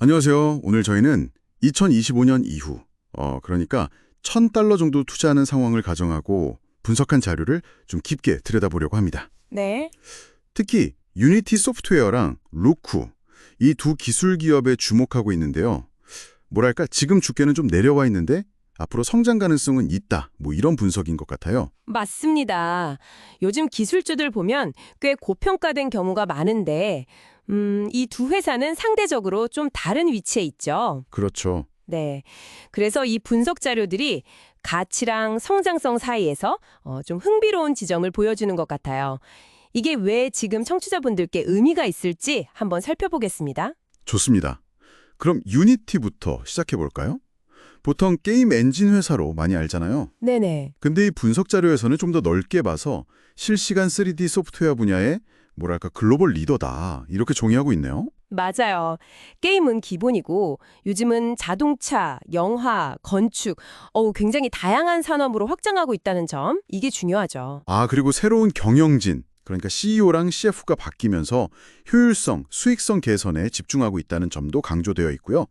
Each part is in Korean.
안녕하세요. 오늘 저희는 2025년 이후, 그러니까 $1,000 정도 투자하는 상황을 가정하고 분석한 자료를 좀 깊게 들여다보려고 합니다. 네. 특히 유니티 소프트웨어랑 로쿠, 이 두 기술 기업에 주목하고 있는데요. 뭐랄까, 지금 주가는 좀 내려와 있는데 앞으로 성장 가능성은 있다. 뭐 이런 분석인 것 같아요. 맞습니다. 요즘 기술주들 보면 꽤 고평가된 경우가 많은데, 이 두 회사는 상대적으로 좀 다른 위치에 있죠. 그렇죠. 네. 그래서 이 분석 자료들이 가치랑 성장성 사이에서 좀 흥미로운 지점을 보여주는 것 같아요. 이게 왜 지금 청취자분들께 의미가 있을지 한번 살펴보겠습니다. 좋습니다. 그럼 유니티부터 시작해 볼까요? 보통 게임 엔진 회사로 많이 알잖아요. 네네. 근데 이 분석 자료에서는 좀 더 넓게 봐서 실시간 3D 소프트웨어 분야의 뭐랄까 글로벌 리더다 이렇게 정의하고 있네요. 맞아요. 게임은 기본이고 요즘은 자동차, 영화, 건축, 굉장히 다양한 산업으로 확장하고 있다는 점, 이게 중요하죠. 아, 그리고 새로운 경영진, 그러니까 CEO랑 CF가 바뀌면서 효율성, 수익성 개선에 집중하고 있다는 점도 강조되어 있고요.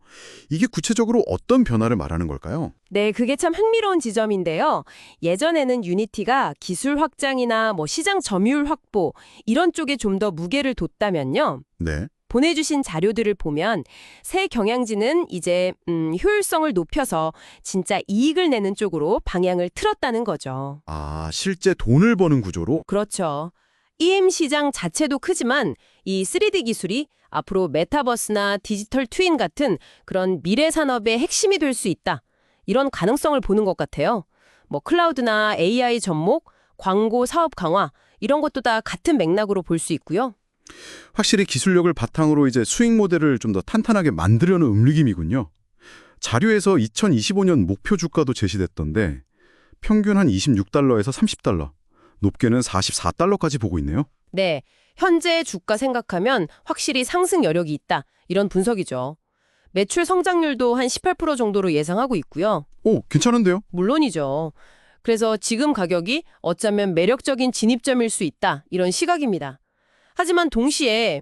이게 구체적으로 어떤 변화를 말하는 걸까요? 네, 그게 참 흥미로운 지점인데요. 예전에는 유니티가 기술 확장이나 시장 점유율 확보 이런 쪽에 좀 더 무게를 뒀다면요. 네. 보내주신 자료들을 보면 새 경영진은 이제 효율성을 높여서 진짜 이익을 내는 쪽으로 방향을 틀었다는 거죠. 아, 실제 돈을 버는 구조로? 그렇죠. EM 시장 자체도 크지만 이 3D 기술이 앞으로 메타버스나 디지털 트윈 같은 그런 미래 산업의 핵심이 될 수 있다. 이런 가능성을 보는 것 같아요. 클라우드나 AI 접목, 광고 사업 강화 이런 것도 다 같은 맥락으로 볼 수 있고요. 확실히 기술력을 바탕으로 이제 수익 모델을 좀 더 탄탄하게 만들려는 움직임이군요. 자료에서 2025년 목표 주가도 제시됐던데 평균 한 $26에서 $30, 높게는 $44까지 보고 있네요. 네, 현재 주가 생각하면 확실히 상승 여력이 있다. 이런 분석이죠. 매출 성장률도 한 18% 정도로 예상하고 있고요. 오, 괜찮은데요? 물론이죠. 그래서 지금 가격이 어쩌면 매력적인 진입점일 수 있다. 이런 시각입니다. 하지만 동시에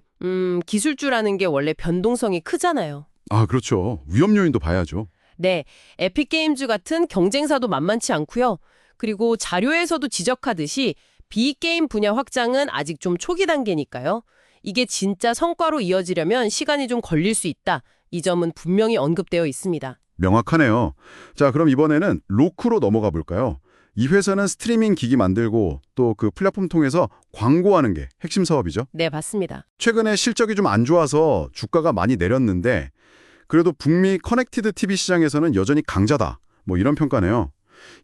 기술주라는 게 원래 변동성이 크잖아요. 아, 그렇죠. 위험 요인도 봐야죠. 네, 에픽게임즈 같은 경쟁사도 만만치 않고요. 그리고 자료에서도 지적하듯이 비게임 분야 확장은 아직 좀 초기 단계니까요. 이게 진짜 성과로 이어지려면 시간이 좀 걸릴 수 있다. 이 점은 분명히 언급되어 있습니다. 명확하네요. 자, 그럼 이번에는 로쿠로 넘어가 볼까요? 이 회사는 스트리밍 기기 만들고 또 그 플랫폼 통해서 광고하는 게 핵심 사업이죠. 네, 맞습니다. 최근에 실적이 좀 안 좋아서 주가가 많이 내렸는데 그래도 북미 커넥티드 TV 시장에서는 여전히 강자다. 뭐 이런 평가네요.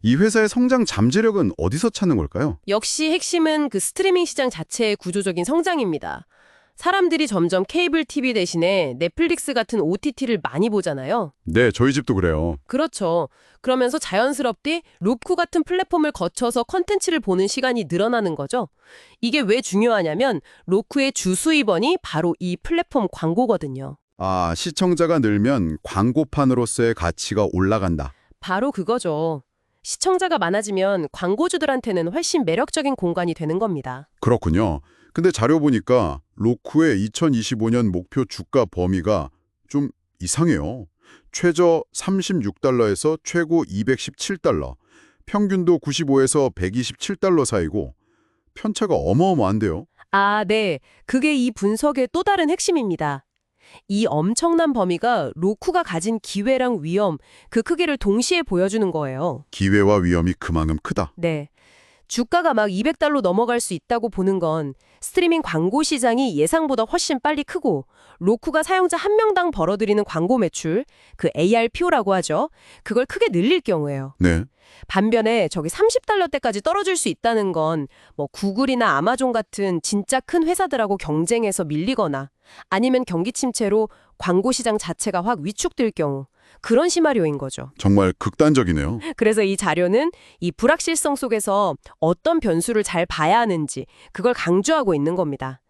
이 회사의 성장 잠재력은 어디서 찾는 걸까요? 역시 핵심은 그 스트리밍 시장 자체의 구조적인 성장입니다. 사람들이 점점 케이블 TV 대신에 넷플릭스 같은 OTT를 많이 보잖아요. 네, 저희 집도 그래요. 그렇죠. 그러면서 자연스럽게 로쿠 같은 플랫폼을 거쳐서 컨텐츠를 보는 시간이 늘어나는 거죠. 이게 왜 중요하냐면 로쿠의 주 수입원이 바로 이 플랫폼 광고거든요. 아, 시청자가 늘면 광고판으로서의 가치가 올라간다. 바로 그거죠. 시청자가 많아지면 광고주들한테는 훨씬 매력적인 공간이 되는 겁니다. 그렇군요. 근데 자료 보니까 로쿠의 2025년 목표 주가 범위가 좀 이상해요. 최저 $36에서 최고 $217, 평균도 95에서 $127 사이고 편차가 어마어마한데요. 아, 네. 그게 이 분석의 또 다른 핵심입니다. 이 엄청난 범위가 로쿠가 가진 기회랑 위험, 그 크기를 동시에 보여주는 거예요. 기회와 위험이 그만큼 크다. 네. 주가가 막 $200 넘어갈 수 있다고 보는 건 스트리밍 광고 시장이 예상보다 훨씬 빨리 크고 로쿠가 사용자 한 명당 벌어들이는 광고 매출, 그 ARPO라고 하죠. 그걸 크게 늘릴 경우예요. 네. 반면에 저기 $30대까지 떨어질 수 있다는 건 구글이나 아마존 같은 진짜 큰 회사들하고 경쟁해서 밀리거나 아니면 경기 침체로 광고 시장 자체가 확 위축될 경우 그런 시나리오인 거죠. 정말 극단적이네요. 그래서 이 자료는 이 불확실성 속에서 어떤 변수를 잘 봐야 하는지 그걸 강조하고 있는 겁니다.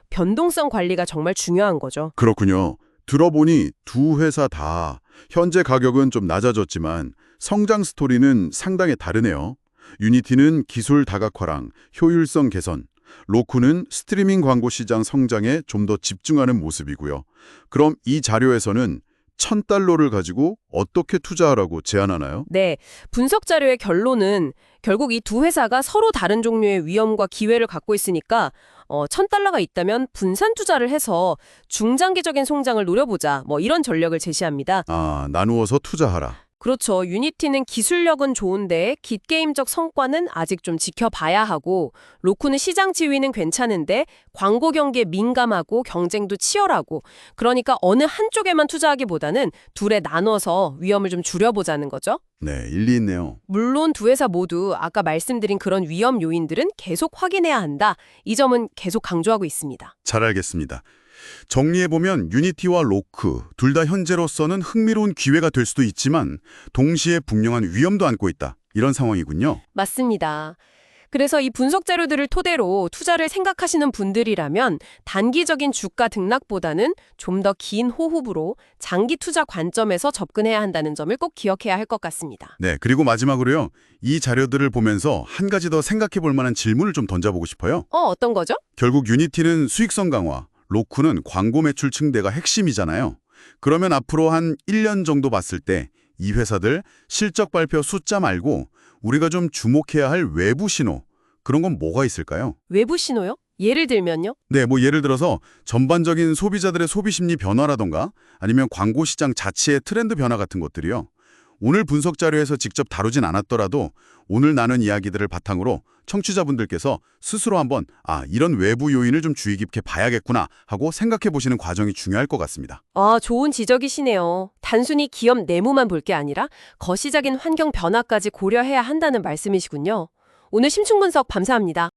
변동성 관리가 정말 중요한 거죠. 그렇군요. 들어보니 두 회사 다 현재 가격은 좀 낮아졌지만 성장 스토리는 상당히 다르네요. 유니티는 기술 다각화랑 효율성 개선, 로쿠는 스트리밍 광고 시장 성장에 좀 더 집중하는 모습이고요. 그럼 이 자료에서는 $1,000를 가지고 어떻게 투자하라고 제안하나요? 네, 분석 자료의 결론은 결국 이 두 회사가 서로 다른 종류의 위험과 기회를 갖고 있으니까 $1,000가 있다면 분산 투자를 해서 중장기적인 성장을 노려보자. 뭐 이런 전략을 제시합니다. 아, 나누어서 투자하라. 그렇죠. 유니티는 기술력은 좋은데 깃게임적 성과는 아직 좀 지켜봐야 하고 로쿠는 시장 지위는 괜찮은데 광고 경기에 민감하고 경쟁도 치열하고 그러니까 어느 한쪽에만 투자하기보다는 둘에 나눠서 위험을 좀 줄여보자는 거죠. 네, 일리 있네요. 물론 두 회사 모두 아까 말씀드린 그런 위험 요인들은 계속 확인해야 한다. 이 점은 계속 강조하고 있습니다. 잘 알겠습니다. 정리해보면 유니티와 로크 둘 다 현재로서는 흥미로운 기회가 될 수도 있지만 동시에 분명한 위험도 안고 있다. 이런 상황이군요. 맞습니다. 그래서 이 분석 자료들을 토대로 투자를 생각하시는 분들이라면 단기적인 주가 등락보다는 좀 더 긴 호흡으로 장기 투자 관점에서 접근해야 한다는 점을 꼭 기억해야 할 것 같습니다. 네, 그리고 마지막으로요. 이 자료들을 보면서 한 가지 더 생각해볼 만한 질문을 좀 던져보고 싶어요. 어떤 거죠? 결국 유니티는 수익성 강화, 로쿠는 광고 매출 증대가 핵심이잖아요. 그러면 앞으로 한 1년 정도 봤을 때 이 회사들 실적 발표 숫자 말고 우리가 좀 주목해야 할 외부 신호, 그런 건 뭐가 있을까요? 외부 신호요? 예를 들면요? 네, 뭐 예를 들어서 전반적인 소비자들의 소비 심리 변화라던가 아니면 광고 시장 자체의 트렌드 변화 같은 것들이요. 오늘 분석 자료에서 직접 다루진 않았더라도 오늘 나눈 이야기들을 바탕으로 청취자분들께서 스스로 한번 이런 외부 요인을 좀 주의 깊게 봐야겠구나 하고 생각해 보시는 과정이 중요할 것 같습니다. 좋은 지적이시네요. 단순히 기업 내무만 볼 게 아니라 거시적인 환경 변화까지 고려해야 한다는 말씀이시군요. 오늘 심층 분석 감사합니다.